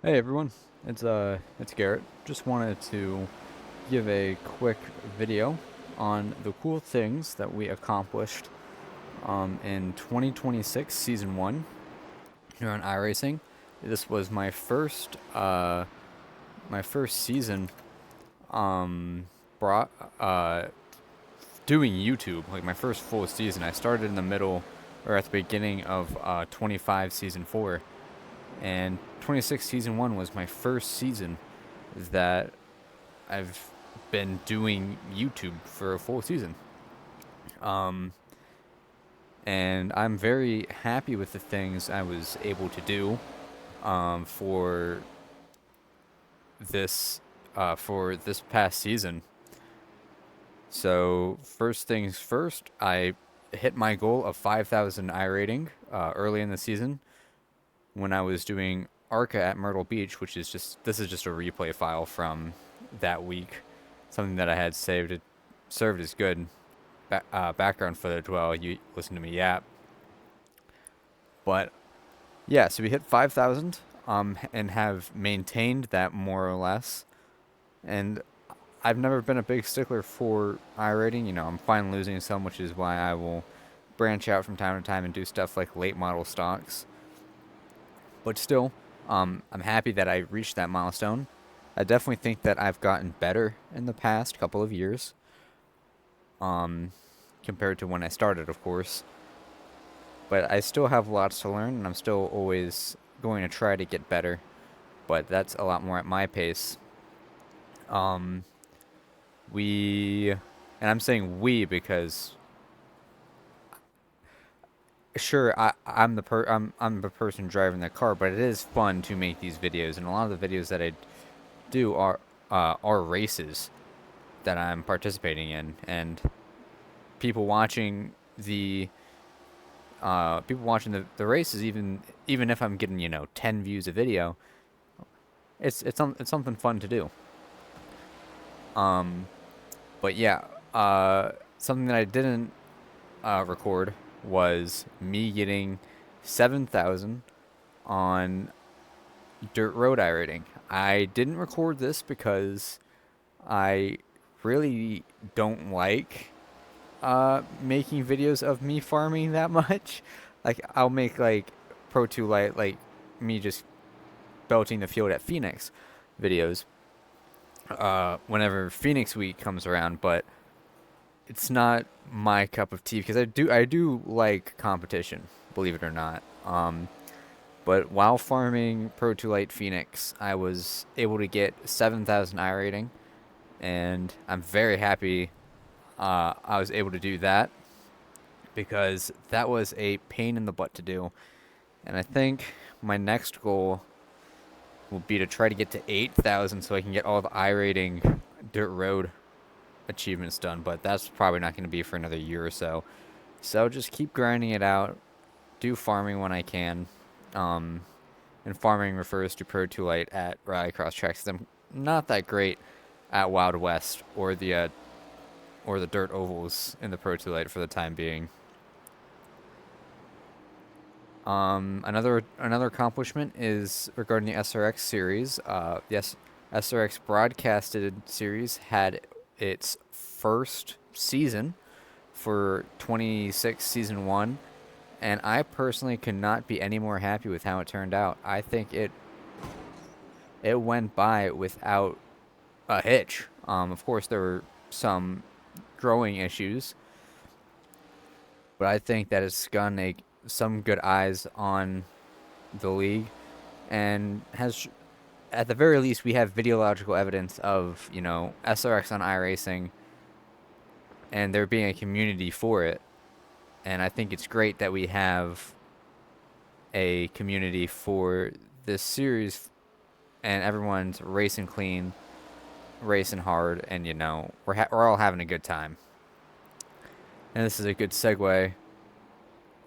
Hey everyone, it's Garrett. Just wanted to give a quick video on the cool things that we accomplished in 2026 season one here on iRacing. This was my first season brought doing YouTube, like my first full season. I started in the middle or at the beginning of 25 season four, and 26 season one was my first season that I've been doing YouTube for a full season. Um, and I'm very happy with the things I was able to do for this past season. So first things first, I hit my goal of 5,000 iRating early in the season when I was doing ARCA at Myrtle Beach, which is this is just a replay file from that week, something that I had saved. It served as good background footage while you listen to me yap. But yeah, so we hit 5,000 and have maintained that more or less. And I've never been a big stickler for iRating. I'm fine losing some, which is why I will branch out from time to time and do stuff like late model stocks. But still, I'm happy that I reached that milestone. I definitely think that I've gotten better in the past couple of years, compared to when I started, of course. But I still have lots to learn, and I'm still always going to try to get better. But that's a lot more at my pace. Um, we, and I'm saying we because sure, I'm the person driving the car, but it is fun to make these videos, and a lot of the videos that I do are races that I'm participating in, and people watching the the races, even if I'm getting 10 views a video, it's something fun to do. Um, but yeah, something that I didn't record was me getting 7,000 on dirt road iRating. I didn't record this because I really don't like making videos of me farming that much. Like I'll make like Pro 2 Lite, like me just belting the field at Phoenix videos whenever Phoenix week comes around, but it's not my cup of tea because I do like competition, believe it or not. But while farming Pro 2 Lite Phoenix, I was able to get 7,000 iRating, and I'm very happy I was able to do that because that was a pain in the butt to do. And I think my next goal will be to try to get to 8,000 so I can get all the iRating dirt road achievements done, but that's probably not going to be for another year or so. So just keep grinding it out, do farming when I can. Um, and farming refers to Pro 2 Lite at Rallycross tracks. I'm not that great at Wild West or the dirt ovals in the Pro 2 Lite for the time being. Another accomplishment is regarding the SRX series. Yes, SRX broadcasted series had its first season for 26 season one, and I personally could not be any more happy with how it turned out. I think it went by without a hitch. Of course, there were some growing issues, but I think that it's gotten some good eyes on the league, and has, at the very least, we have videological evidence of SRX on iRacing, and there being a community for it. And I think it's great that we have a community for this series, and everyone's racing clean, racing hard, and we're all having a good time. And this is a good segue.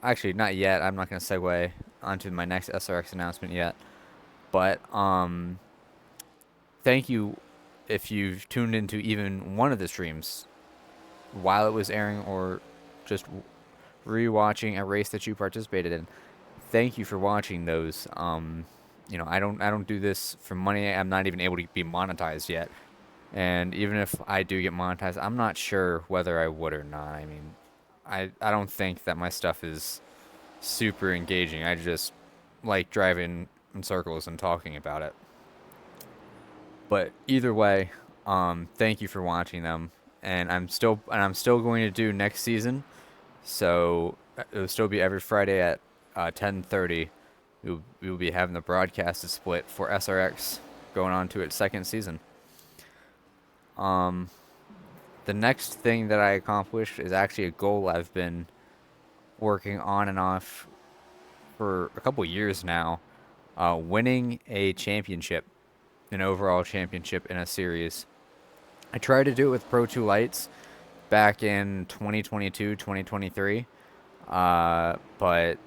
Actually, not yet. I'm not going to segue onto my next SRX announcement yet. But thank you if you've tuned into even one of the streams while it was airing or just rewatching a race that you participated in. Thank you for watching those. I don't do this for money. I'm not even able to be monetized yet. And even if I do get monetized, I'm not sure whether I would or not. I mean, I don't think that my stuff is super engaging. I just like driving in circles and talking about it. But either way, thank you for watching them, and I'm still going to do next season. So it'll still be every Friday at 10:30. We will be having the broadcasted split for SRX going on to its second season. Um, the next thing that I accomplished is actually a goal I've been working on and off for a couple years now. Winning a championship, an overall championship in a series. I tried to do it with Pro 2 Lights back in 2022, 2023, but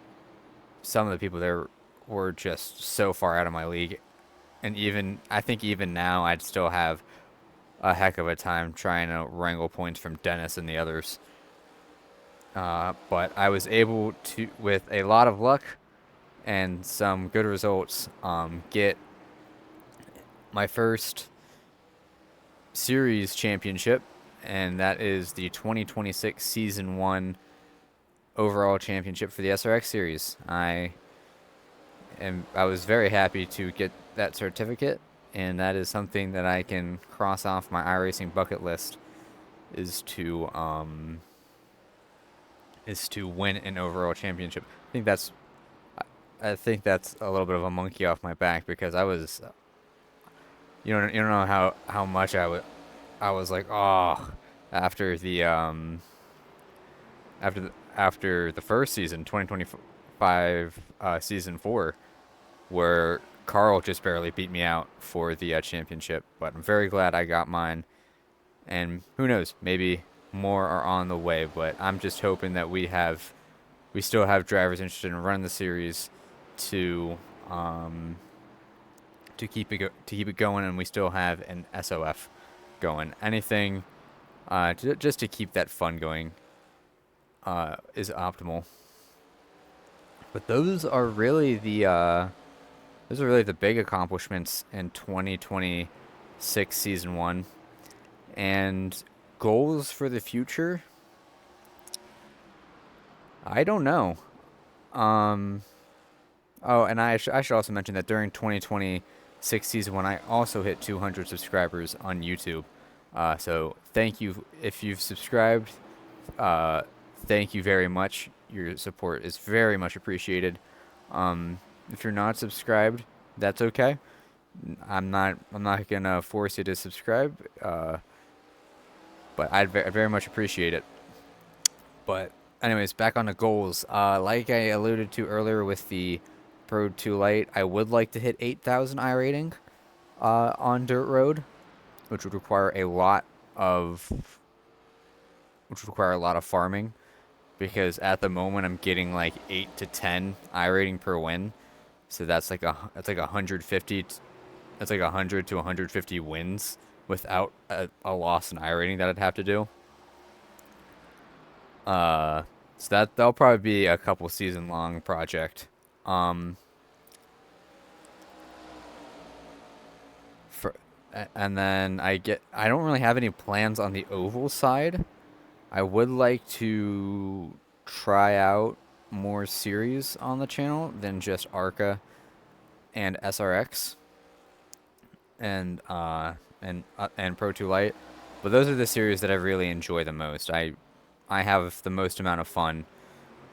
some of the people there were just so far out of my league. And I think even now, I'd still have a heck of a time trying to wrangle points from Dennis and the others. But I was able to, with a lot of luck and some good results, get my first series championship, and that is the 2026 Season 1 overall championship for the SRX series. I was very happy to get that certificate, and that is something that I can cross off my iRacing bucket list is to win an overall championship. I think that's a little bit of a monkey off my back because I was you don't know how much I was like, oh, after the after the first season, 2025 season 4, where Carl just barely beat me out for the championship. But I'm very glad I got mine, and who knows, maybe more are on the way. But I'm just hoping that we still have drivers interested in running the series to um, to keep it going, and we still have an SOF going. Anything just to keep that fun going is optimal. But those are really the big accomplishments in 2026 season 1, and goals for the future. I don't know. Um, oh, and I should also mention that during 2026 season 1, I also hit 200 subscribers on YouTube. So thank you if you've subscribed. Uh, Thank you very much. Your support is very much appreciated. Um, if you're not subscribed, that's okay. I'm not gonna force you to subscribe. But I'd very much appreciate it. But anyways, back on the goals. Like I alluded to earlier with the Pro 2 Lite, I would like to hit 8,000 I rating on dirt road, which would require a lot of farming because at the moment I'm getting like 8 to 10 I rating per win. So that's like 150 that's like 100 to 150 wins without a loss in I rating that I'd have to do. Uh, so that'll probably be a couple season long project. Um, for and then I don't really have any plans on the oval side. I would like to try out more series on the channel than just ARCA and SRX and Pro 2 Lite. But those are the series that I really enjoy the most. I have the most amount of fun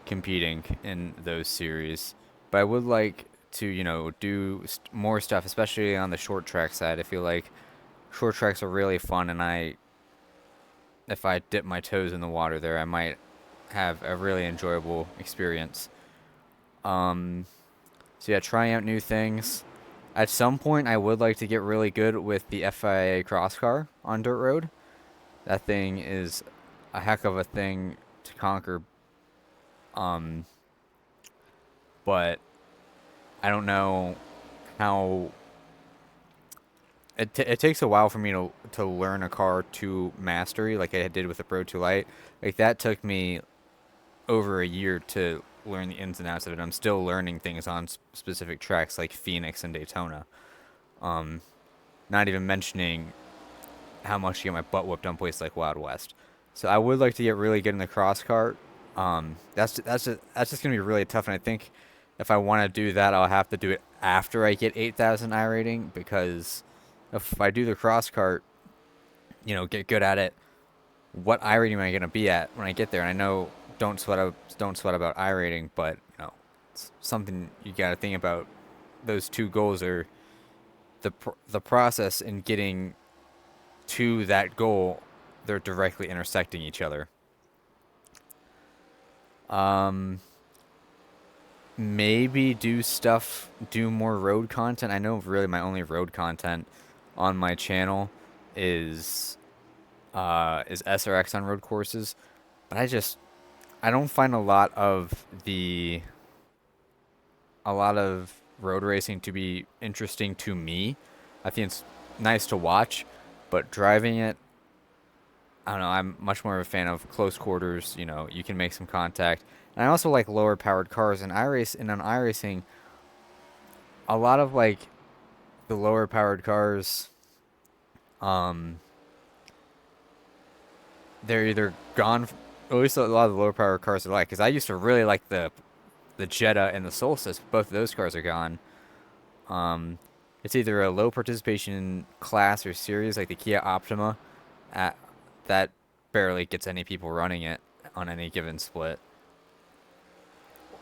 competing in those series. But I would like to, do more stuff, especially on the short track side. I feel like short tracks are really fun, and if I dip my toes in the water there, I might have a really enjoyable experience. Um, so yeah, trying out new things. At some point, I would like to get really good with the FIA Crosscar on dirt road. That thing is a heck of a thing to conquer. Um, but I don't know how it takes a while for me to learn a car to mastery like I did with the Pro 2 Lite. Like that took me over a year to learn the ins and outs of it. I'm still learning things on specific tracks like Phoenix and Daytona. Um, Not even mentioning how much to get my butt whooped on places like Wild West. So I would like to get really good in the cross kart. That's just gonna be really tough, and I think if I want to do that, I'll have to do it after I get 8,000 iRating, because if I do the cross kart, get good at it, what iRating am I gonna be at when I get there? And I know don't sweat about iRating, but it's something you gotta think about. Those two goals are the process in getting to that goal. They're directly intersecting each other. Um, Maybe do more road content. I know really my only road content on my channel is SRX on road courses, but I don't find a lot of road racing to be interesting to me. I think it's nice to watch, but driving it, I don't know. I'm much more of a fan of close quarters. You can make some contact. And I also like lower powered cars. And on iRacing, a lot of like the lower powered cars, um, they're either gone. At least a lot of the lower powered cars are like. Because I used to really like the Jetta and the Solstice. Both of those cars are gone. Um, it's either a low participation class or series like the Kia Optima, at that barely gets any people running it on any given split,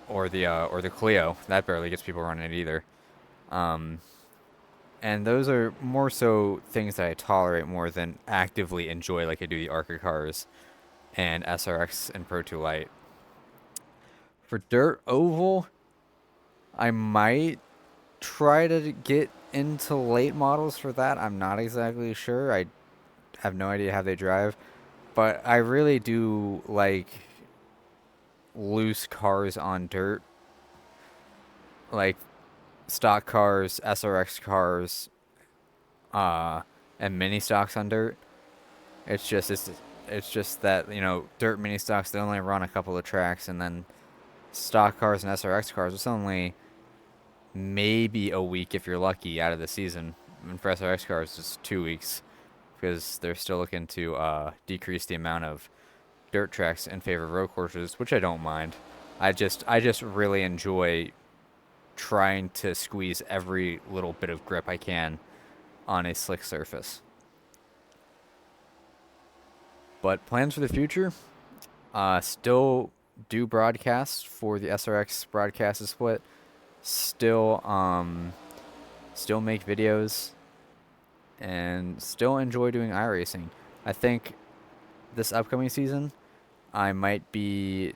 or the Clio that barely gets people running it either. Um, and those are more so things that I tolerate more than actively enjoy, like I do the ARCA cars and SRX and Pro 2 Lite. For Dirt Oval, I might try to get into late models for that. I'm not exactly sure. I have no idea how they drive, but I really do like loose cars on dirt, like stock cars, SRX cars, uh, and mini stocks on dirt. It's just that dirt mini stocks, they only run a couple of tracks, and then stock cars and SRX cars, it's only maybe a week if you're lucky out of the season. And for SRX cars, it's 2 weeks, because they're still looking to decrease the amount of dirt tracks in favor of road courses, which I don't mind. I just really enjoy trying to squeeze every little bit of grip I can on a slick surface. But plans for the future, still do broadcasts for the SRX broadcast split. Still make videos, and still enjoy doing iRacing. I think this upcoming season, I might be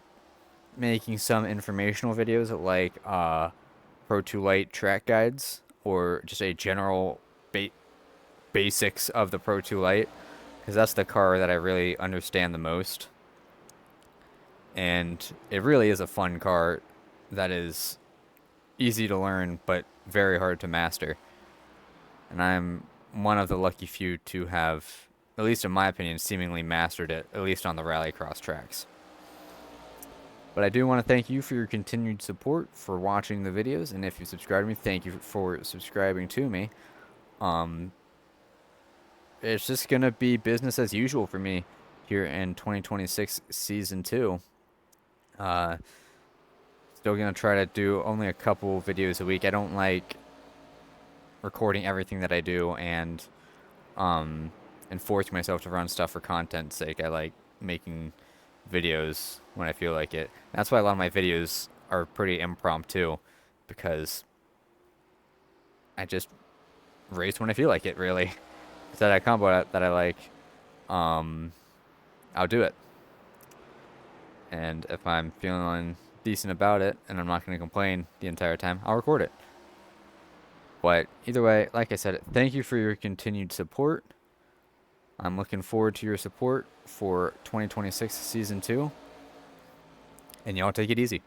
making some informational videos like Pro 2 Lite track guides, or just a general basics of the Pro 2 Lite, because that's the car that I really understand the most. And it really is a fun car that is easy to learn but very hard to master. And I'm one of the lucky few to have, at least in my opinion, seemingly mastered it, at least on the rallycross tracks. But I do want to thank you for your continued support, for watching the videos, and if you subscribe to me, thank you for subscribing to me. It's just going to be business as usual for me here in 2026 Season 2. Still going to try to do only a couple videos a week. I don't like recording everything that I do and forcing myself to run stuff for content's sake. I like making videos when I feel like it. That's why a lot of my videos are pretty impromptu, because I just race when I feel like it, really. If that combo that I like, I'll do it. And if I'm feeling decent about it and I'm not going to complain the entire time, I'll record it. But either way, like I said, thank you for your continued support. I'm looking forward to your support for 2026 Season 2. And y'all take it easy.